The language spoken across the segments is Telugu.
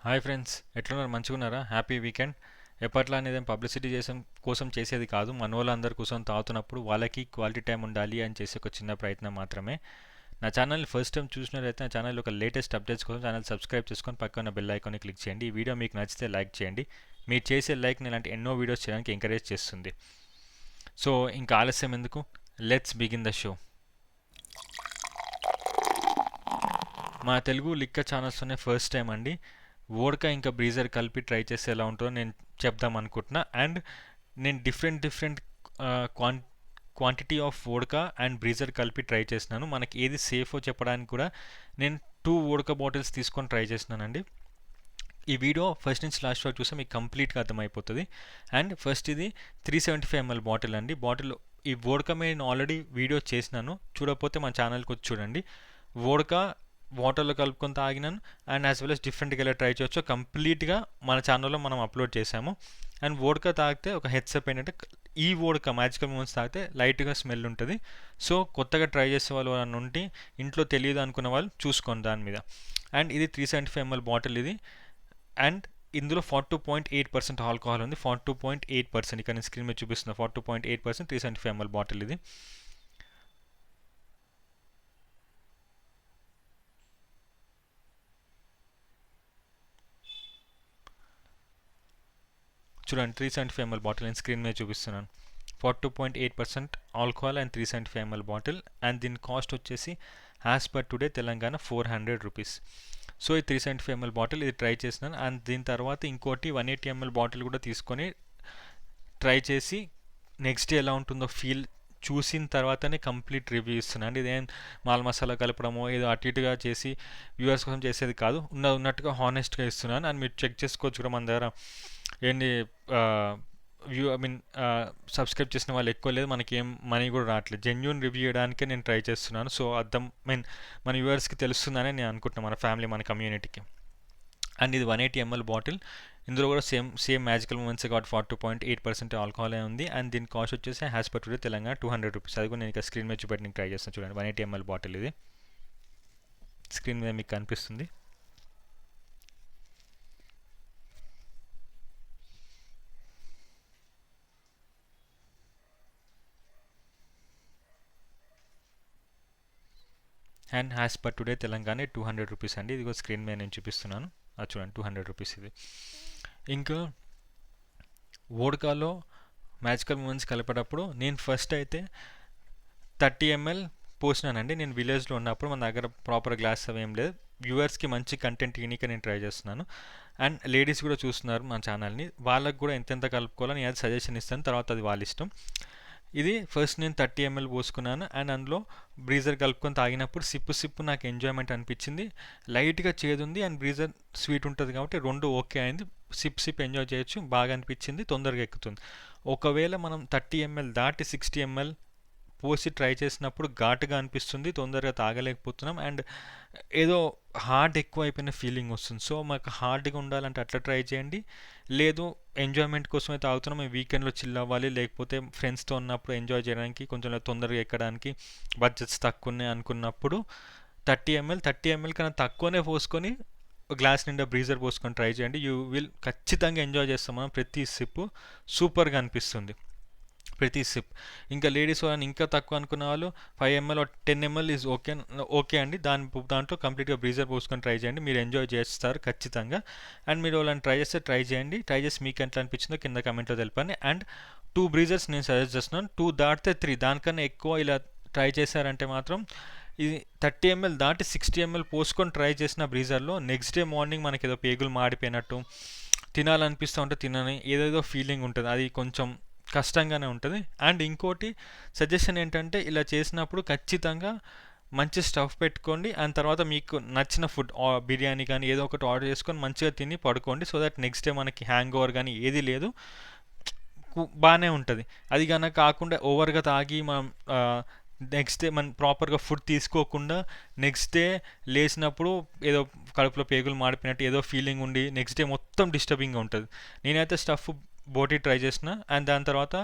హాయ్ ఫ్రెండ్స్, ఎట్లున్నారు? మంచిగున్నారా? Happy weekend. ఎప్పట్లా అనేది పబ్లిసిటీ కోసం చేసేది కాదు. మన వాళ్ళందరి కోసం తాగుతున్నప్పుడు వాళ్ళకి క్వాలిటీ టైం ఉండాలి అని చేసే ఒక చిన్న ప్రయత్నం మాత్రమే. నా ఛానల్ని ఫస్ట్ టైం చూసినట్లయితే నా ఛానల్ ఒక లేటెస్ట్ అప్డేట్స్ కోసం ఛానల్ సబ్స్క్రైబ్ చేసుకొని పక్కన బెల్ ఐకాన్ని క్లిక్ చేయండి. ఈ వీడియో మీకు నచ్చితే లైక్ చేయండి. మీరు చేసే లైక్ ఇలాంటి ఎన్నో వీడియోస్ చేయడానికి ఎంకరేజ్ చేస్తుంది. సో ఇంకా ఆలస్యం ఎందుకు, లెట్స్ బిగిన్ ద షో. మా తెలుగు లిక్కర్ ఛానల్స్తోనే ఫస్ట్ టైం అండి వోడ్కా ఇంకా బ్రీజర్ కలిపి ట్రై చేస్తే ఎలా ఉంటుందో నేను చెప్దాం అనుకుంటున్నా. అండ్ నేను different quantity of vodka and Brezza కలిపి ట్రై చేసినాను. మనకి ఏది సేఫో చెప్పడానికి కూడా నేను 2 వోడ్కా బాటిల్స్ తీసుకొని ట్రై చేసినానండి. ఈ వీడియో ఫస్ట్ నుంచి లాస్ట్ వరకు చూస్తే మీకు కంప్లీట్గా అర్థమైపోతుంది. అండ్ ఫస్ట్ ఇది 375 ml బాటిల్ అండి. బాటిల్ ఈ వోడ్కా నేను ఆల్రెడీ వీడియో చేసినాను, చూడకపోతే మా ఛానల్కి వచ్చి చూడండి. వోడ్కా వాటర్లో కలుపుకొని తాగినాను అండ్ యాజ్ వెల్ as డిఫరెంట్గా ఎలా ట్రై చేయొచ్చో కంప్లీట్గా మన ఛానల్లో మనం అప్లోడ్ చేసాము. అండ్ వోడ్కా తాగితే ఒక హెడ్సప్ ఏంటంటే ఈ వోడ్కా మ్యాజికల్ మూమెంట్స్ తాగితే లైట్గా స్మెల్ ఉంటుంది. సో కొత్తగా ట్రై చేసే వాళ్ళు అని ఉంటే ఇంట్లో తెలియదు అనుకున్న వాళ్ళు చూసుకోండి దాని మీద. అండ్ ఇది 375 ml బాటిల్ ఇది. అండ్ ఇందులో 42.8% ఆల్కహాల్ ఉంది. 42.8% ఇక్కడ నేను స్క్రీన్ మీద చూపిస్తున్నా. 42.8% 375 ml బాటిల్ ఇది. చూడండి, 375 ml బాటిల్ నేను స్క్రీన్ మీద చూపిస్తున్నాను. 42.8% alcohol and 375 ml bottle. And దీని కాస్ట్ వచ్చేసి as per today Telangana 400 rupees. So ఈ 375 ml బాటిల్ ఇది ట్రై చేసినాను. అండ్ దీని తర్వాత ఇంకోటి 180 ml బాటిల్ కూడా తీసుకొని ట్రై చేసి నెక్స్ట్ డే ఎలా ఉంటుందో ఫీల్ చూసిన తర్వాతనే కంప్లీట్ రివ్యూ ఇస్తున్నాను అండి. ఇదేం మాల్ మసాలా కలపడమో ఏదో అటు ఇటుగా చేసి వ్యూవర్స్ కోసం చేసేది కాదు. ఉన్నట్టుగా హానెస్ట్గా ఇస్తున్నాను. అండ్ మీరు చెక్ చేసుకోవచ్చు కూడా మన దగ్గర ఏంటి సబ్స్క్రైబ్ చేసిన వాళ్ళు ఎక్కువ లేదు, మనకి ఏం మనీ కూడా రావట్లేదు. జెన్యూన్ రివ్యూ చేయడానికే నేను ట్రై చేస్తున్నాను. సో మన వ్యూవర్స్కి తెలుస్తుందని నేను అనుకుంటున్నాను, మన ఫ్యామిలీ మన కమ్యూనిటీకి. అండ్ ఇది 180 ml బాటిల్. ఇందులో కూడా సేమ్ మ్యాజికల్ మూమెంట్స్ కాబట్టి 42.8% ఆల్కహాల్ ఉంది. అండ్ దీని కాస్ట్ వచ్చేసి has per today Telangana 200 rupees. అది కూడా నేను ఇక స్క్రీన్ మీద చూపెట్టడానికి ట్రై చేస్తాను. చూడండి, 180 ml బాటిల్ ఇది స్క్రీన్ మీద మీకు కనిపిస్తుంది. And has per today Telangana 200 rupees అండి. ఇది కూడా స్క్రీన్ మీద నేను చూపిస్తున్నాను. అది చూడండి, 200 రూపీస్ ఇది. ఇంకా వోడ్కాలో మ్యాజికల్ మూమెంట్స్ కలిపేటప్పుడు నేను ఫస్ట్ అయితే 30 ml పోసినానండి. నేను విలేజ్లో ఉన్నప్పుడు మన దగ్గర ప్రాపర్ గ్లాస్ అవి ఏం లేదు. వ్యూవర్స్కి మంచి కంటెంట్ ఇనిక నేను ట్రై చేస్తున్నాను. అండ్ లేడీస్ కూడా చూస్తున్నారు మన ఛానల్ని, వాళ్ళకి కూడా ఎంతెంత కలుపుకోవాలని నేను అది సజెషన్ ఇస్తాను, తర్వాత అది వాళ్ళ ఇష్టం. ఇది ఫస్ట్ నేను 30 ml పోసుకున్నాను. అండ్ అందులో బ్రీజర్ కలుపుకొని తాగినప్పుడు సిప్పు నాకు ఎంజాయ్మెంట్ అనిపించింది. లైట్గా చేదుంది అండ్ బ్రీజర్ స్వీట్ ఉంటుంది కాబట్టి రెండు ఓకే అయింది. సిప్ ఎంజాయ్ చేయొచ్చు, బాగా అనిపించింది, తొందరగా ఎక్కుతుంది. ఒకవేళ మనం 30 ml దాటి 60 ml పోసి ట్రై చేసినప్పుడు ఘాటుగా అనిపిస్తుంది, తొందరగా తాగలేకపోతున్నాం. అండ్ ఏదో హార్డ్ ఎక్కువ అయిపోయిన ఫీలింగ్ వస్తుంది. సో మాకు హార్డ్గా ఉండాలంటే అట్లా ట్రై చేయండి. లేదు ఎంజాయ్మెంట్ కోసమే తాగుతున్నాం, మేము వీకెండ్లో చిల్ అవ్వాలి, లేకపోతే ఫ్రెండ్స్తో ఉన్నప్పుడు ఎంజాయ్ చేయడానికి కొంచెం తొందరగా ఎక్కడానికి బడ్జెట్స్ తక్కువ ఉన్నాయి అనుకున్నప్పుడు 30 ml కన్నా తక్కువనే పోసుకొని గ్లాస్ నిండా బ్రీజర్ పోసుకొని ట్రై చేయండి. యూ విల్ ఖచ్చితంగా ఎంజాయ్ చేస్తాం మనం. ప్రతి సిప్ సూపర్గా అనిపిస్తుంది, ప్రతి సిప్. ఇంకా లేడీస్ వాళ్ళని ఇంకా తక్కువ అనుకున్న వాళ్ళు 5 ml 10 ml ఈజ్ ఓకే అండి. దాంట్లో కంప్లీట్గా బ్రీజర్ పోసుకొని ట్రై చేయండి, మీరు ఎంజాయ్ చేస్తారు ఖచ్చితంగా. అండ్ మీరు వాళ్ళని ట్రై చేస్తే ట్రై చేయండి. ట్రై చేసి మీకు ఎట్లా అనిపించిందో కింద కమెంట్లో తెలిపండి. అండ్ 2 బ్రీజర్స్ నేను సజెస్ట్ చేస్తున్నాను. 2 దాటితే 3, దానికన్నా ఎక్కువ ఇలా ట్రై చేశారంటే మాత్రం ఇది 30 ml దాటి 60 ml పోసుకొని ట్రై చేసిన బ్రీజర్లో నెక్స్ట్ డే మార్నింగ్ మనకి ఏదో పేగులు మాడిపోయినట్టు తినాలనిపిస్తూ ఉంటే తినని ఏదేదో ఫీలింగ్ ఉంటుంది, అది కొంచెం కష్టంగానే ఉంటుంది. అండ్ ఇంకోటి సజెషన్ ఏంటంటే ఇలా చేసినప్పుడు ఖచ్చితంగా మంచి స్టఫ్ పెట్టుకోండి. అండ్ తర్వాత మీకు నచ్చిన ఫుడ్ బిర్యానీ కానీ ఏదో ఒకటి ఆర్డర్ చేసుకొని మంచిగా తిని పడుకోండి. సో దట్ నెక్స్ట్ డే మనకి హ్యాంగ్ ఓవర్ కానీ ఏది లేదు, బాగానే ఉంటుంది. అది కనుక కాకుండా ఓవర్గా తాగి మనం నెక్స్ట్ డే మనం ప్రాపర్గా ఫుడ్ తీసుకోకుండా నెక్స్ట్ డే లేచినప్పుడు ఏదో కడుపులో పేగులు మాడిపోయినట్టు ఏదో ఫీలింగ్ ఉండి నెక్స్ట్ డే మొత్తం డిస్టర్బింగ్గా ఉంటుంది. నేనైతే స్టఫ్ బోటీ ట్రై చేసిన అండ్ దాని తర్వాత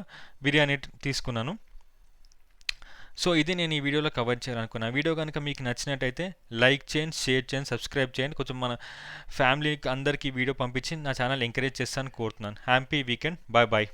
బిర్యానీ తీసుకున్నాను. సో ఇది నేను ఈ వీడియోలో కవర్ చేయాలనుకున్నా. వీడియో కనుక మీకు నచ్చినట్టయితే లైక్ చేయండి, షేర్ చేయండి, సబ్స్క్రైబ్ చేయండి. కొంచెం మన ఫ్యామిలీకి అందరికీ వీడియో పంపించి నా ఛానల్ ఎంకరేజ్ చేస్తానని కోరుతున్నాను. Happy weekend. Bye bye.